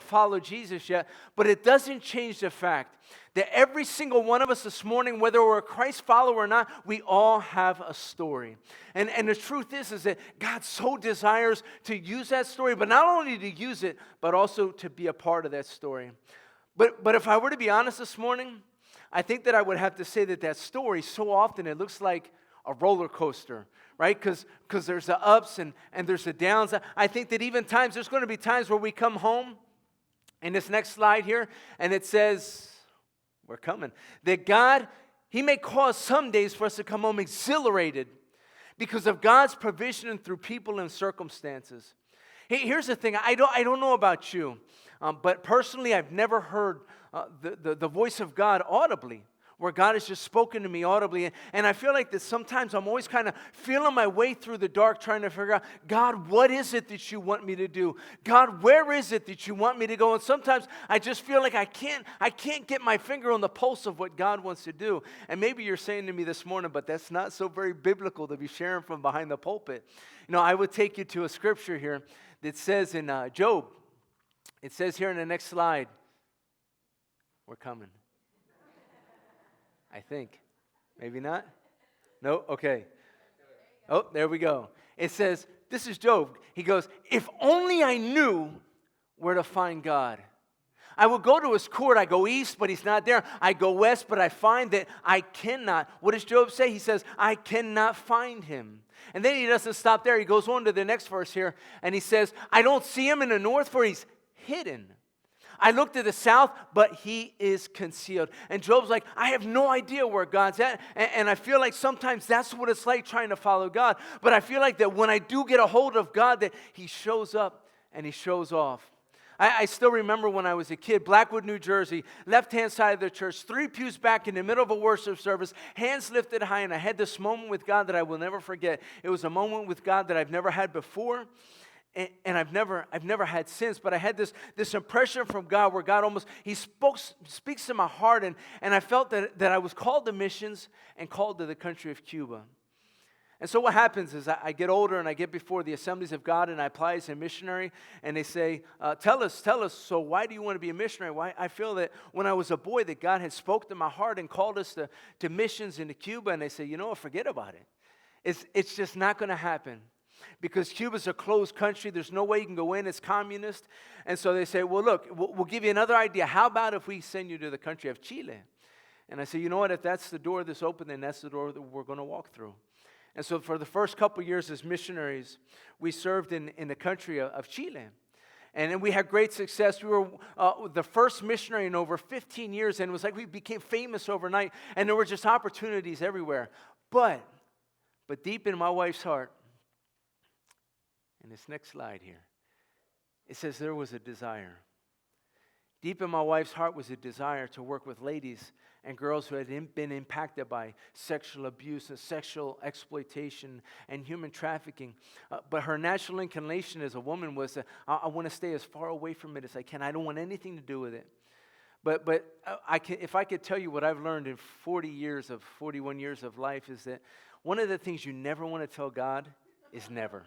follow Jesus yet, but it doesn't change the fact that every single one of us this morning, whether we're a Christ follower or not, we all have a story. And the truth is that God so desires to use that story, but not only to use it, but also to be a part of that story. But if I were to be honest this morning, I think that I would have to say that story, so often it looks like a roller coaster, right? Because there's the ups and there's the downs. I think that even times, there's going to be times where we come home, in this next slide here, and it says, we're coming. That God, He may cause some days for us to come home exhilarated because of God's provision through people and circumstances. Here's the thing, I don't know about you, but personally I've never heard the voice of God audibly, where God has just spoken to me audibly. And I feel like that sometimes I'm always kind of feeling my way through the dark, trying to figure out, God, what is it that you want me to do? God, where is it that you want me to go? And sometimes I just feel like I can't get my finger on the pulse of what God wants to do. And maybe you're saying to me this morning, but that's not so very biblical to be sharing from behind the pulpit. You know, I would take you to a scripture here that says in Job, it says here in the next slide, we're coming. I think. Maybe not? No? Okay. Oh, there we go. It says, this is Job. He goes, if only I knew where to find God. I will go to his court. I go east, but he's not there. I go west, but I find that I cannot. What does Job say? He says, I cannot find him. And then he doesn't stop there. He goes on to the next verse here, and he says, I don't see him in the north, for he's hidden. I look to the south, but he is concealed. And Job's like, I have no idea where God's at. And I feel like sometimes that's what it's like trying to follow God. But I feel like that when I do get a hold of God, that he shows up and he shows off. I still remember when I was a kid, Blackwood, New Jersey, left-hand side of the church, 3 pews back in the middle of a worship service, hands lifted high, and I had this moment with God that I will never forget. It was a moment with God that I've never had before. And I've never had since, but I had this impression from God where God He speaks to my heart, and I felt that I was called to missions and called to the country of Cuba. And so what happens is I get older and I get before the Assemblies of God and I apply as a missionary, and they say, tell us, so why do you want to be a missionary? Why? I feel that when I was a boy that God had spoke to my heart and called us to missions into Cuba, and they say, forget about it. It's just not going to happen. Because Cuba's a closed country. There's no way you can go in. It's communist. And so they say, well, look, we'll give you another idea. How about if we send you to the country of Chile? And I say, you know what? If that's the door that's open, then that's the door that we're going to walk through. And so for the first couple years as missionaries, we served in the country of Chile. And then we had great success. We were the first missionary in over 15 years. And it was like we became famous overnight. And there were just opportunities everywhere. But deep in my wife's heart, in this next slide here, it says there was a desire. Deep in my wife's heart was a desire to work with ladies and girls who had been impacted by sexual abuse and sexual exploitation and human trafficking. But her natural inclination as a woman was, I want to stay as far away from it as I can. I don't want anything to do with it. But if I could tell you what I've learned in 41 years of life is that one of the things you never want to tell God is never.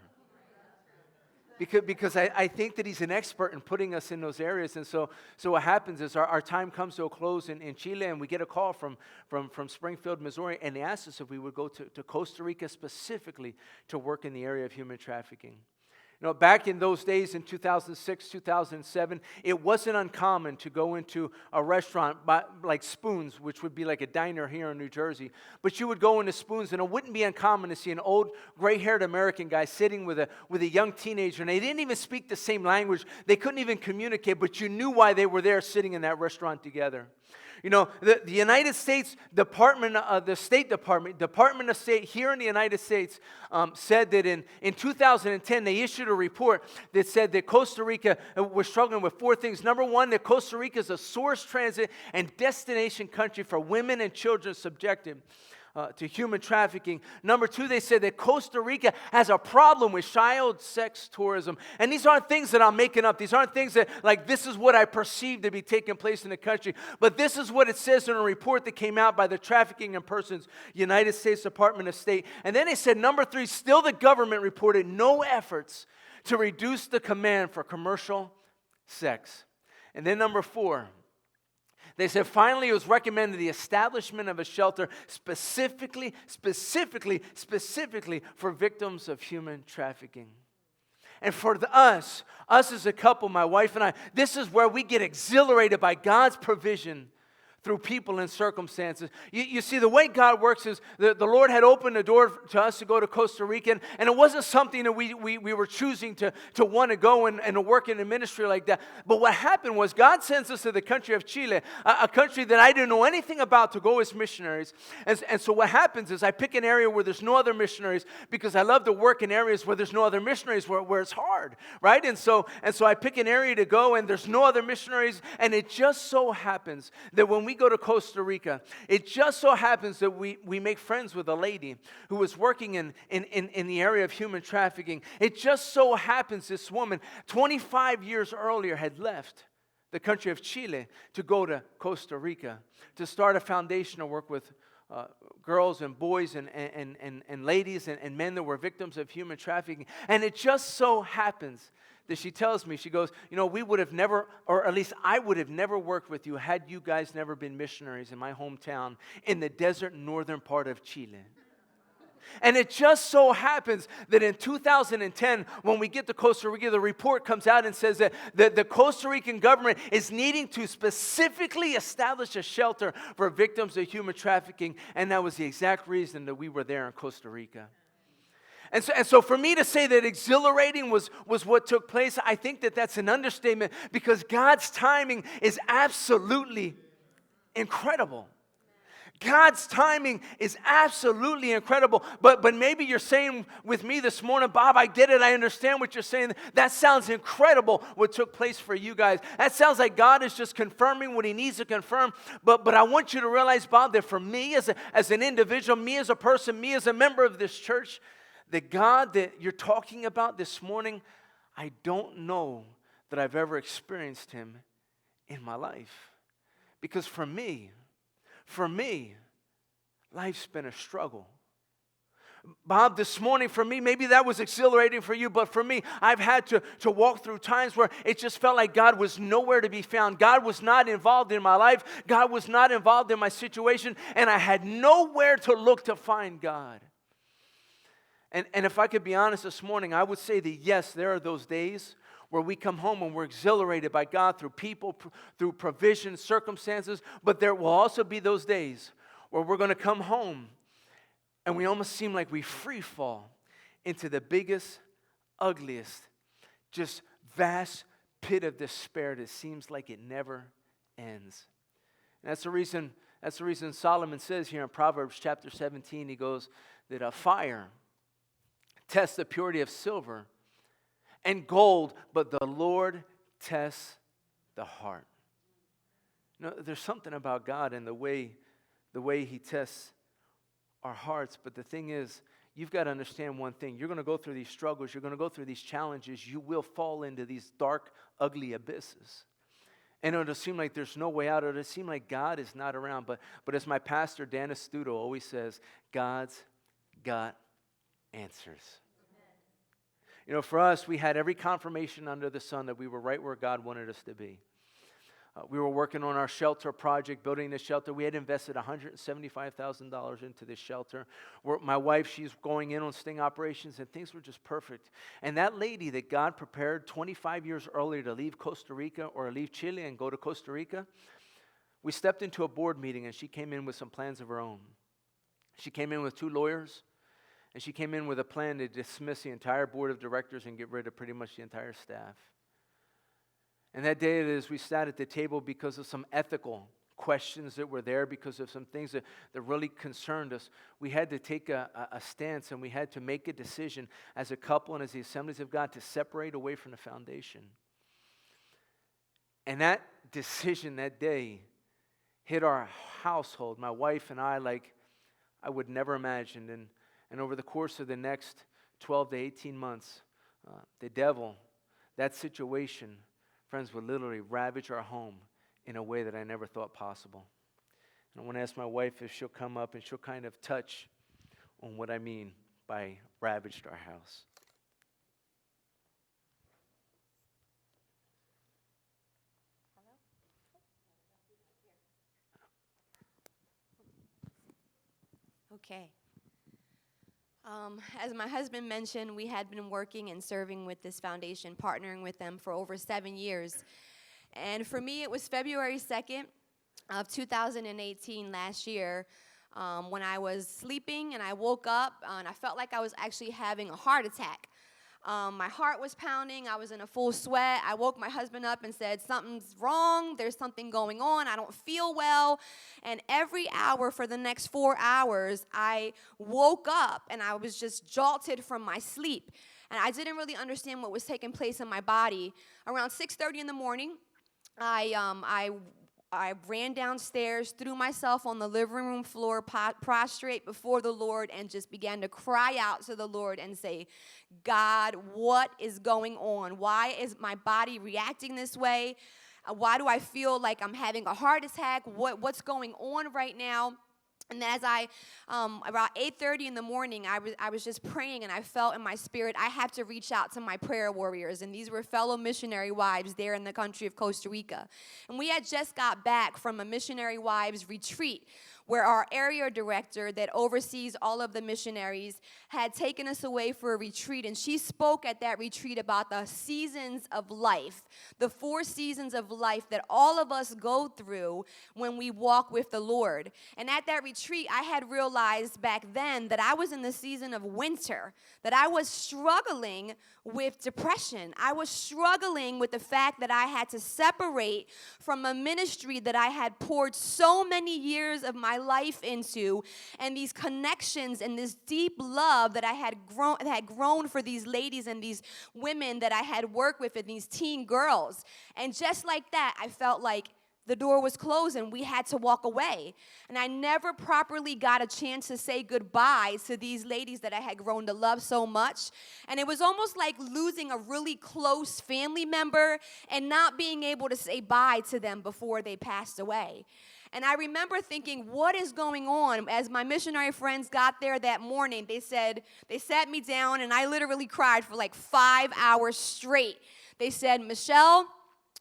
Because I think that he's an expert in putting us in those areas. And so what happens is our time comes to a close in Chile, and we get a call from Springfield, Missouri, and they asked us if we would go to Costa Rica specifically to work in the area of human trafficking. Back in those days in 2006, 2007, it wasn't uncommon to go into a restaurant like Spoons, which would be like a diner here in New Jersey. But you would go into Spoons, and it wouldn't be uncommon to see an old, gray-haired American guy sitting with a young teenager, and they didn't even speak the same language. They couldn't even communicate, but you knew why they were there sitting in that restaurant together. The United States Department of State here in the United States said that in 2010 they issued a report that said that Costa Rica was struggling with 4 things. Number 1, that Costa Rica is a source, transit, and destination country for women and children subjected to human trafficking. Number 2, they said that Costa Rica has a problem with child sex tourism. And these aren't things that I'm making up. These aren't things that, like, this is what I perceive to be taking place in the country. But this is what it says in a report that came out by the Trafficking in Persons United States Department of State. And then they said, number 3, still the government reported no efforts to reduce the demand for commercial sex. And then number 4, they said finally it was recommended the establishment of a shelter specifically for victims of human trafficking. And for us as a couple, my wife and I, this is where we get exhilarated by God's provision through people and circumstances. You see, the way God works is the Lord had opened the door to us to go to Costa Rica, and it wasn't something that we were choosing to want to go and to work in a ministry like that. But what happened was God sends us to the country of Chile, a country that I didn't know anything about, to go as missionaries. And so what happens is I pick an area where there's no other missionaries, because I love to work in areas where there's no other missionaries, where it's hard, right? And so I pick an area to go, and there's no other missionaries, and it just so happens that when we go to Costa Rica, it just so happens that we make friends with a lady who was working in the area of human trafficking. It just so happens this woman, 25 years earlier, had left the country of Chile to go to Costa Rica to start a foundation to work with girls and boys and ladies and men that were victims of human trafficking. And it just so happens that she tells me, she goes, we would have never, or at least I would have never worked with you had you guys never been missionaries in my hometown in the desert northern part of Chile. And it just so happens that in 2010, when we get to Costa Rica, the report comes out and says that the Costa Rican government is needing to specifically establish a shelter for victims of human trafficking. And that was the exact reason that we were there in Costa Rica. And so for me to say that exhilarating was what took place, I think that that's an understatement, because God's timing is absolutely incredible. God's timing is absolutely incredible. But maybe you're saying with me this morning, Bob, I get it. I understand what you're saying. That sounds incredible what took place for you guys. That sounds like God is just confirming what he needs to confirm. But I want you to realize, Bob, that for me as an individual, me as a person, me as a member of this church, the God that you're talking about this morning, I don't know that I've ever experienced him in my life. Because for me, life's been a struggle. Bob, this morning for me, maybe that was exhilarating for you, but for me, I've had to walk through times where it just felt like God was nowhere to be found. God was not involved in my life. God was not involved in my situation, and I had nowhere to look to find God. And if I could be honest this morning, I would say that yes, there are those days where we come home and we're exhilarated by God through people, through provision, circumstances, but there will also be those days where we're going to come home and we almost seem like we free fall into the biggest, ugliest, just vast pit of despair that seems like it never ends. And that's the reason Solomon says here in Proverbs chapter 17, he goes that a fire tests the purity of silver and gold, but the Lord tests the heart. There's something about God and the way he tests our hearts, but the thing is, you've got to understand one thing. You're going to go through these struggles, you're going to go through these challenges, you will fall into these dark, ugly abysses. And it'll seem like there's no way out. It'll seem like God is not around. But as my pastor, Dan Astuto, always says, God's got answers. For us, we had every confirmation under the sun that we were right where God wanted us to be. We were working on our shelter project, building this shelter. We had invested $175,000 into this shelter. My wife, she's going in on sting operations, and things were just perfect. And that lady that God prepared 25 years earlier to leave Costa Rica or leave Chile and go to Costa Rica, we stepped into a board meeting, and she came in with some plans of her own. She came in with 2 lawyers. And she came in with a plan to dismiss the entire board of directors and get rid of pretty much the entire staff. And that day, as we sat at the table, because of some ethical questions that were there, because of some things that really concerned us, we had to take a stance, and we had to make a decision as a couple and as the Assemblies of God to separate away from the foundation. And that decision that day hit our household, my wife and I, like I would never imagined. And over the course of the next 12 to 18 months, the devil, that situation, friends, would literally ravage our home in a way that I never thought possible. And I want to ask my wife if she'll come up and she'll kind of touch on what I mean by ravaged our house. Okay. As my husband mentioned, we had been working and serving with this foundation, partnering with them for over 7 years. And for me, it was February 2nd of 2018 last year when I was sleeping and I woke up and I felt like I was actually having a heart attack. My heart was pounding. I was in a full sweat. I woke my husband up and said, something's wrong. There's something going on. I don't feel well. And every hour for the next 4 hours, I woke up and I was just jolted from my sleep. And I didn't really understand what was taking place in my body. Around 6:30 in the morning, I ran downstairs, threw myself on the living room floor, prostrate before the Lord, and just began to cry out to the Lord and say, God, what is going on? Why is my body reacting this way? Why do I feel like I'm having a heart attack? What's going on right now? And as about 8:30 in the morning, I was just praying, and I felt in my spirit, I have to reach out to my prayer warriors. And these were fellow missionary wives there in the country of Costa Rica. And we had just got back from a missionary wives retreat where our area director that oversees all of the missionaries had taken us away for a retreat. And she spoke at that retreat about the seasons of life, the 4 seasons of life that all of us go through when we walk with the Lord. And at that retreat, I had realized back then that I was in the season of winter, that I was struggling with depression. I was struggling with the fact that I had to separate from a ministry that I had poured so many years of my life into, and these connections and this deep love that I had grown for these ladies and these women that I had worked with and these teen girls. And just like that, I felt like the door was closed and we had to walk away. And I never properly got a chance to say goodbye to these ladies that I had grown to love so much. And it was almost like losing a really close family member and not being able to say bye to them before they passed away. And I remember thinking, what is going on? As my missionary friends got there that morning, they sat me down, and I literally cried for like 5 hours straight. They said, Michelle,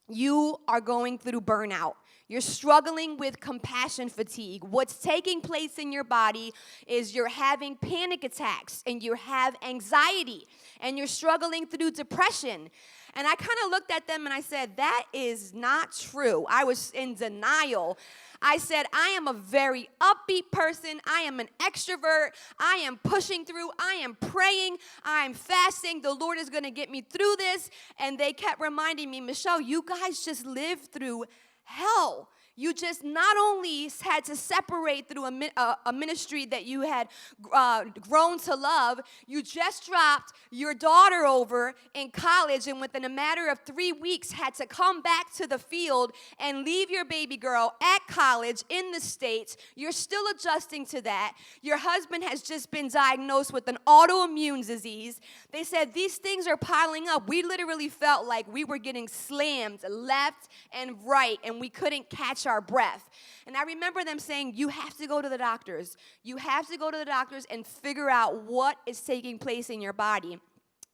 you are going through burnout. You're struggling with compassion fatigue. What's taking place in your body is you're having panic attacks, and you have anxiety, and you're struggling through depression. And I kind of looked at them and I said, that is not true. I was in denial. I said, I am a very upbeat person. I am an extrovert. I am pushing through. I am praying. I am fasting. The Lord is going to get me through this. And they kept reminding me, Michelle, you guys just lived through hell. You just not only had to separate through a ministry that you had grown to love, you just dropped your daughter over in college, and within a matter of 3 weeks had to come back to the field and leave your baby girl at college in the States. You're still adjusting to that. Your husband has just been diagnosed with an autoimmune disease. They said these things are piling up. We literally felt like we were getting slammed left and right, and we couldn't catch our breath. And I remember them saying, you have to go to the doctors. You have to go to the doctors and figure out what is taking place in your body.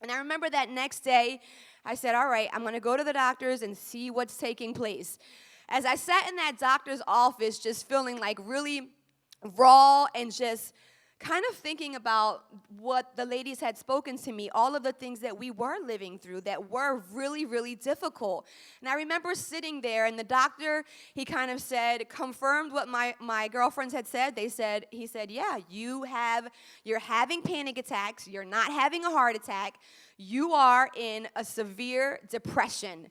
And I remember that next day, I said, all right, I'm going to go to the doctors and see what's taking place. As I sat in that doctor's office, just feeling like really raw and just kind of thinking about what the ladies had spoken to me, all of the things that we were living through that were really, really difficult. And I remember sitting there, and the doctor, he kind of said, confirmed what my girlfriends had said. He said, yeah, you're having panic attacks. You're not having a heart attack. You are in a severe depression,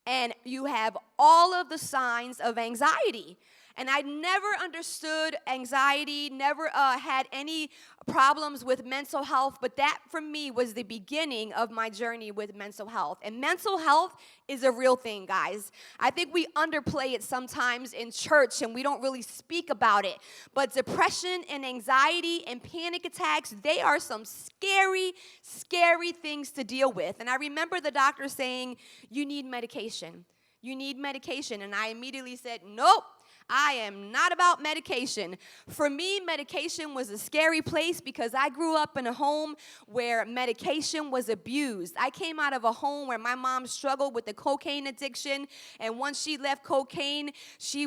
and you have all of the signs of anxiety. And I never understood anxiety, never had any problems with mental health, but that for me was the beginning of my journey with mental health. And mental health is a real thing, guys. I think we underplay it sometimes in church and we don't really speak about it. But depression and anxiety and panic attacks, they are some scary, scary things to deal with. And I remember the doctor saying, you need medication. You need medication. And I immediately said, nope. I am not about medication. For me, medication was a scary place because I grew up in a home where medication was abused. I came out of a home where my mom struggled with the cocaine addiction, and once she left cocaine, she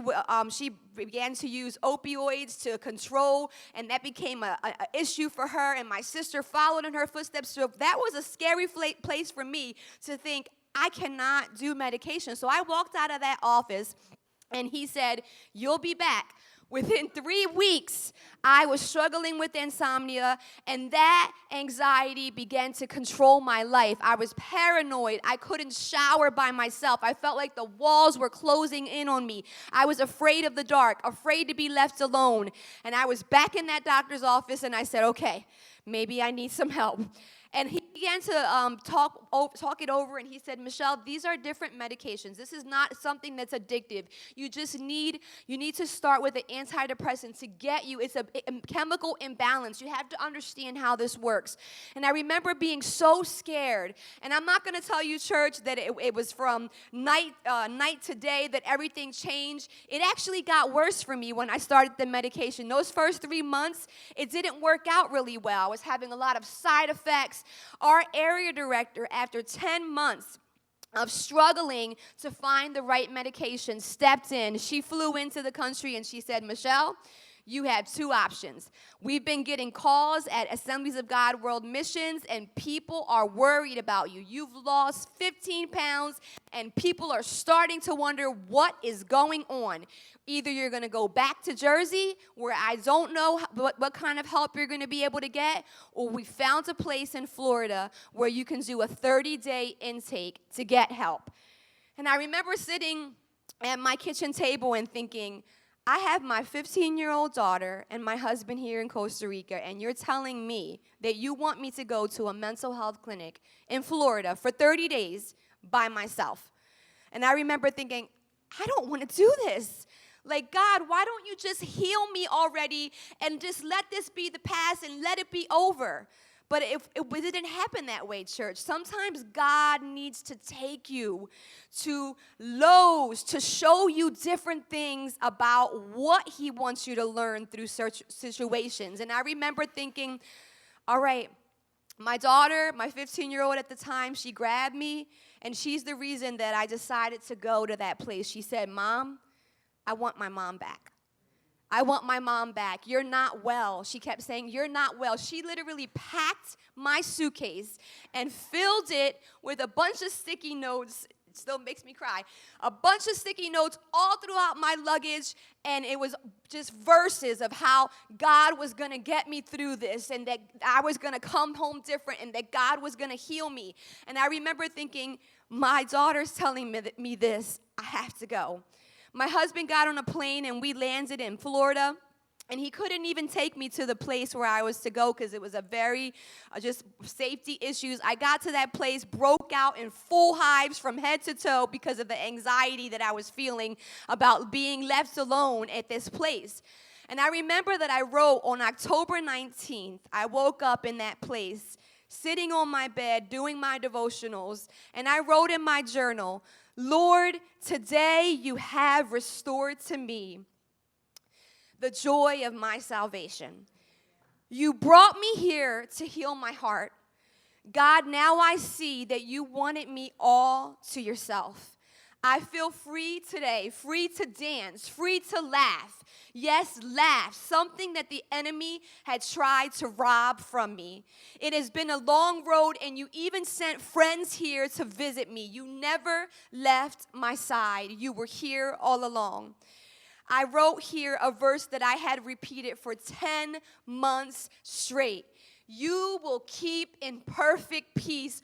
began to use opioids to control, and that became a issue for her, and my sister followed in her footsteps. So that was a scary place for me to think, I cannot do medication. So I walked out of that office, and he said, you'll be back. Within 3 weeks, I was struggling with insomnia, and that anxiety began to control my life. I was paranoid. I couldn't shower by myself. I felt like the walls were closing in on me. I was afraid of the dark, afraid to be left alone. And I was back in that doctor's office, and I said, okay, maybe I need some help. And he began to talk it over, and he said, Michelle, these are different medications. This is not something that's addictive. You need to start with an antidepressant to get you. It's a chemical imbalance. You have to understand how this works. And I remember being so scared. And I'm not going to tell you, church, that it was from night to day that everything changed. It actually got worse for me when I started the medication. Those first 3 months, it didn't work out really well. I was having a lot of side effects. Our area director, after 10 months of struggling to find the right medication, stepped in. She flew into the country and she said, Michelle, you have 2 options. We've been getting calls at Assemblies of God World Missions, and people are worried about you. You've lost 15 pounds, and people are starting to wonder what is going on. Either you're going to go back to Jersey, where I don't know what kind of help you're going to be able to get, or we found a place in Florida where you can do a 30-day intake to get help. And I remember sitting at my kitchen table and thinking, I have my 15-year-old daughter and my husband here in Costa Rica, and you're telling me that you want me to go to a mental health clinic in Florida for 30 days by myself. And I remember thinking, I don't want to do this. Like, God, why don't you just heal me already and just let this be the past and let it be over? But it didn't happen that way, church. Sometimes God needs to take you to lows to show you different things about what he wants you to learn through such situations. And I remember thinking, all right, my daughter, my 15-year-old at the time, she grabbed me, and she's the reason that I decided to go to that place. She said, Mom, I want my mom back. I want my mom back. You're not well. She kept saying, you're not well. She literally packed my suitcase and filled it with a bunch of sticky notes. It still makes me cry. A bunch of sticky notes all throughout my luggage, and it was just verses of how God was going to get me through this, and that I was going to come home different, and that God was going to heal me. And I remember thinking, my daughter's telling me this. I have to go. My husband got on a plane, and we landed in Florida, and he couldn't even take me to the place where I was to go because it was a very just safety issues. I got to that place, broke out in full hives from head to toe because of the anxiety that I was feeling about being left alone at this place. And I remember that I wrote on October 19th, I woke up in that place, sitting on my bed, doing my devotionals, and I wrote in my journal, Lord, today you have restored to me the joy of my salvation. You brought me here to heal my heart. God, now I see that you wanted me all to yourself. I feel free today, free to dance, free to laugh. Yes, laugh, something that the enemy had tried to rob from me. It has been a long road, and you even sent friends here to visit me. You never left my side. You were here all along. I wrote here a verse that I had repeated for 10 months straight. You will keep in perfect peace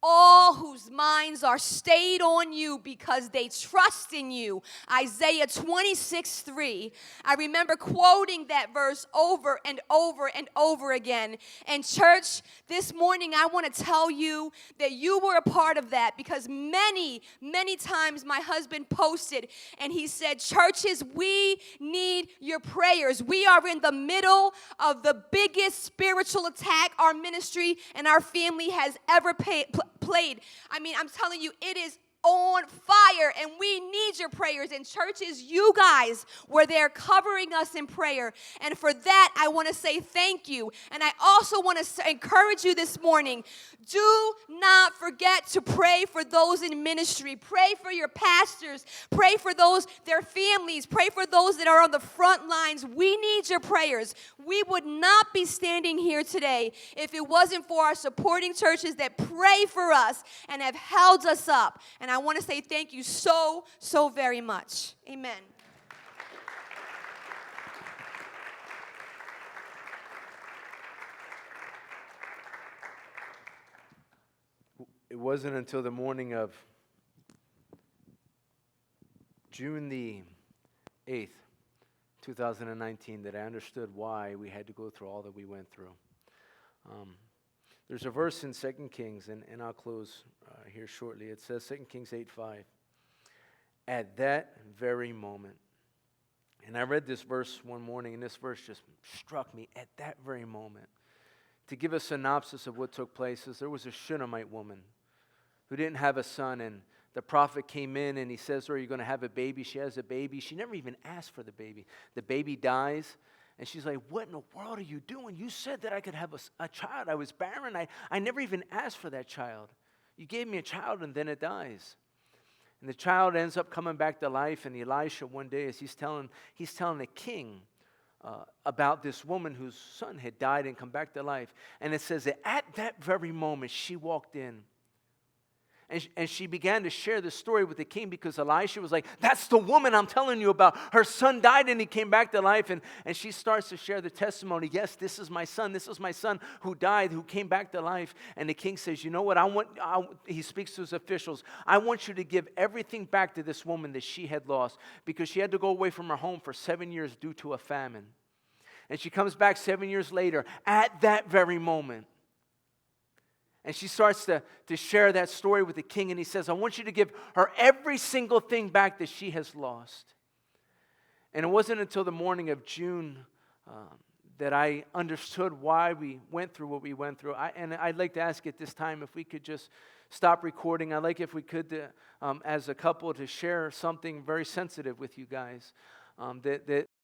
all whose minds are stayed on you because they trust in you. Isaiah 26:3. I remember quoting that verse over and over and over again. And church, this morning I want to tell you that you were a part of that, because many, many times my husband posted and he said, churches, we need your prayers. We are in the middle of the biggest spiritual attack our ministry and our family has ever played. I mean, I'm telling you, it is on fire, and we need need your prayers. And churches, you guys were there covering us in prayer. And for that, I want to say thank you. And I also want to encourage you this morning, do not forget to pray for those in ministry. Pray for your pastors. Pray for those, their families. Pray for those that are on the front lines. We need your prayers. We would not be standing here today if it wasn't for our supporting churches that pray for us and have held us up. And I want to say thank you so, so very much. Amen. It wasn't until the morning of June the 8th, 2019, that I understood why we had to go through all that we went through. There's a verse in 2 Kings, and I'll close here shortly. It says, 2 Kings 8:5, at that very moment. And I read this verse one morning, and this verse just struck me at that very moment. To give a synopsis of what took place, is there was a Shunammite woman who didn't have a son, and the prophet came in and he says to her, "You're going to have a baby." She has a baby. She never even asked for the baby. The baby dies, and she's like, "What in the world are you doing? You said that I could have a child. I was barren. I never even asked for that child. You gave me a child, and then it dies." And the child ends up coming back to life, and Elisha one day, as he's telling the king about this woman whose son had died and come back to life. And it says that at that very moment, she walked in. And she began to share the story with the king, because Elisha was like, "That's the woman I'm telling you about. Her son died and he came back to life." And she starts to share the testimony. "Yes, this is my son. This is my son who died, who came back to life." And the king says, "You know what? He speaks to his officials. "I want you to give everything back to this woman that she had lost, because she had to go away from her home for 7 years due to a famine." And she comes back 7 years later at that very moment. And she starts to share that story with the king, and he says, "I want you to give her every single thing back that she has lost." And it wasn't until the morning of June that I understood why we went through what we went through. And I'd like to ask at this time if we could just stop recording. I'd like if we could, as a couple, to share something very sensitive with you guys. That